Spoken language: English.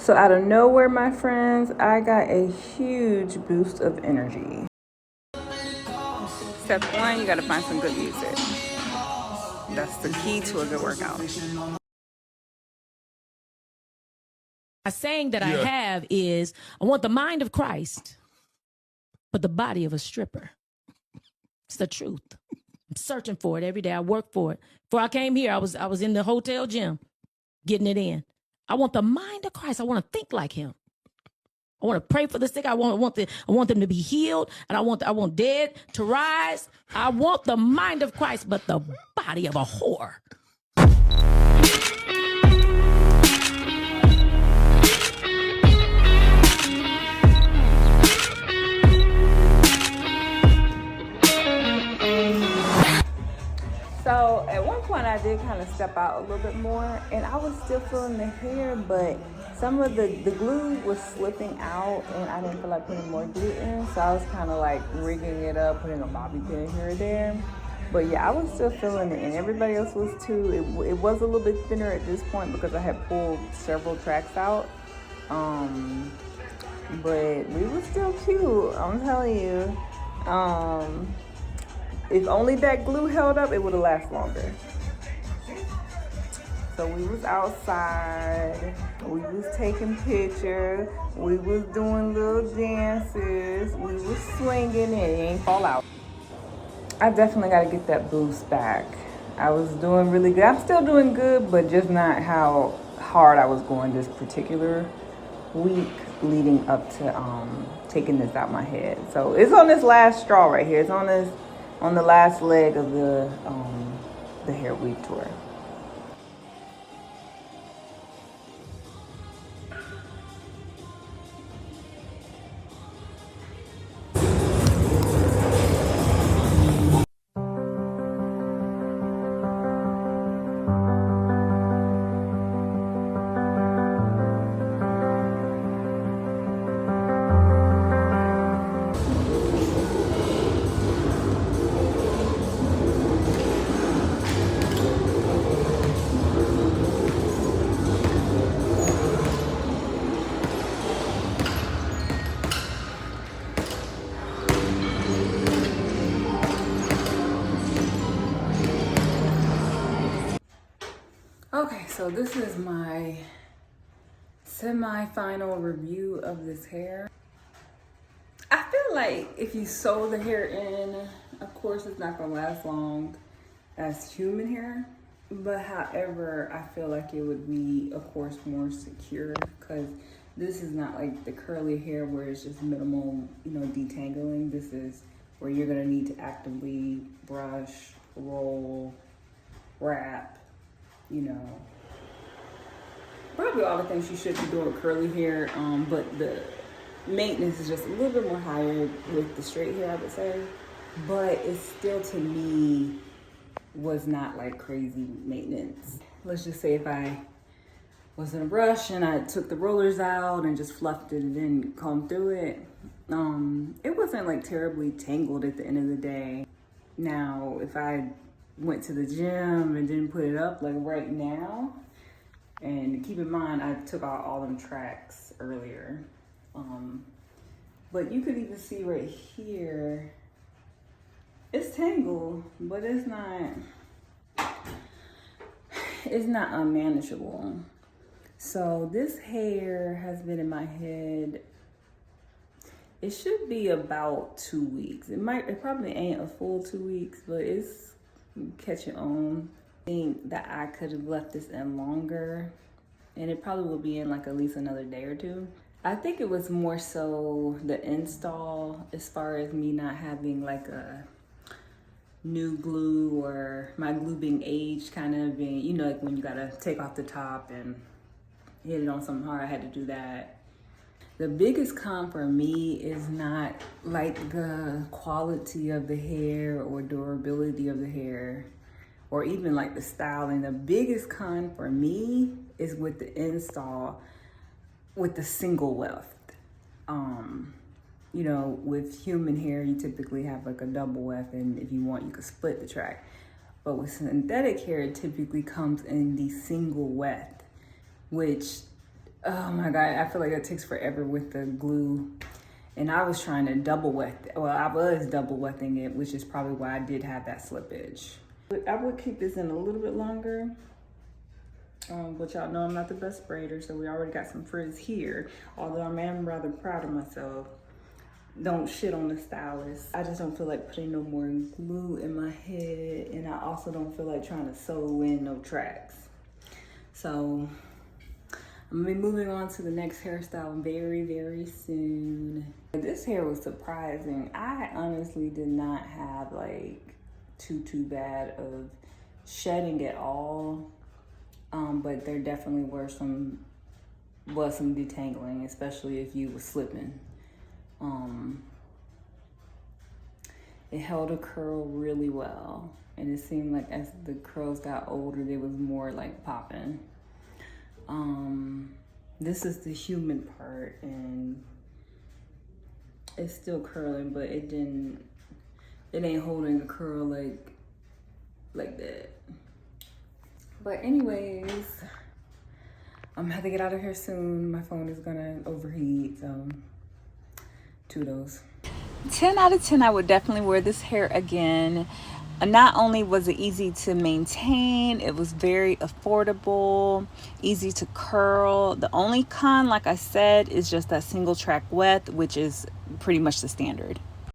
So out of nowhere, my friends, I got a huge boost of energy. Step one, you gotta find some good music. That's the key to a good workout. A saying that I have is, I want the mind of Christ, but the body of a stripper. It's the truth. I'm searching for it every day. I work for it. Before I came here, I was in the hotel gym, getting it in. I want the mind of Christ. I want to think like him. I want to pray for the sick. I want them to be healed, and I want dead to rise. I want the mind of Christ, but the body of a whore. So at one point I did kind of step out a little bit more, and I was still feeling the hair, but some of the glue was slipping out, and I didn't feel like putting more glue in, so I was kind of like rigging it up, putting a bobby pin here or there. But yeah, I was still feeling it, and everybody else was too. It was a little bit thinner at this point because I had pulled several tracks out. But we were still cute, I'm telling you. If only that glue held up, it would have lasted longer. So we was outside, we was taking pictures, we was doing little dances, we was swinging, and it ain't fall out. I definitely got to get that boost back. I was doing really good. I'm still doing good, but just not how hard I was going this particular week leading up to taking this out my head. So it's on this last straw right here. It's on the last leg of the hair weave tour. Okay, so this is my semi-final review of this hair. I feel like if you sew the hair in, of course it's not gonna last long as human hair, but however, I feel like it would be, of course, more secure because this is not like the curly hair where it's just minimal, detangling. This is where you're gonna need to actively brush, roll, wrap, probably all the things you should be doing with curly hair, but the maintenance is just a little bit more higher with the straight hair, I would say. But it still, to me, was not like crazy maintenance. Let's just say if I was in a brush and I took the rollers out and just fluffed it and then combed through it, it wasn't like terribly tangled at the end of the day. Now, if I went to the gym and didn't put it up like right now, and keep in mind I took out all them tracks earlier, but you could even see right here it's tangled, but it's not unmanageable. So this hair has been in my head, it should be about 2 weeks. It probably ain't a full 2 weeks, but it's catching on. I think that I could have left this in longer, and it probably will be in like at least another day or two. I think it was more so the install, as far as me not having like a new glue or my glue being aged, kind of being, like when you gotta take off the top and hit it on something hard, I had to do that. The biggest con for me is not like the quality of the hair or durability of the hair or even like the styling. The biggest con for me is with the install with the single weft. With human hair, you typically have like a double weft, and if you want, you could split the track. But with synthetic hair, it typically comes in the single weft, which Oh my God, I feel like it takes forever with the glue. And I was trying to double wet, well, I was double wetting it, which is probably why I did have that slippage. But I would keep this in a little bit longer. But y'all know I'm not the best braider, so we already got some frizz here. Although I am rather proud of myself. Don't shit on the stylist. I just don't feel like putting no more glue in my head, and I also don't feel like trying to sew in no tracks. So I'm gonna be moving on to the next hairstyle very, very soon. This hair was surprising. I honestly did not have like too bad of shedding at all. But there definitely was some detangling, especially if you were slipping. It held a curl really well, and it seemed like as the curls got older, they was more like popping. This is the human part, and it's still curling, but it ain't holding a curl like that. But anyways, I'm gonna have to get out of here soon. My phone is gonna overheat, so toodles. 10 out of 10, I would definitely wear this hair again. Not only was it easy to maintain, it was very affordable, easy to curl. The only con, like I said, is just that single track wet, which is pretty much the standard.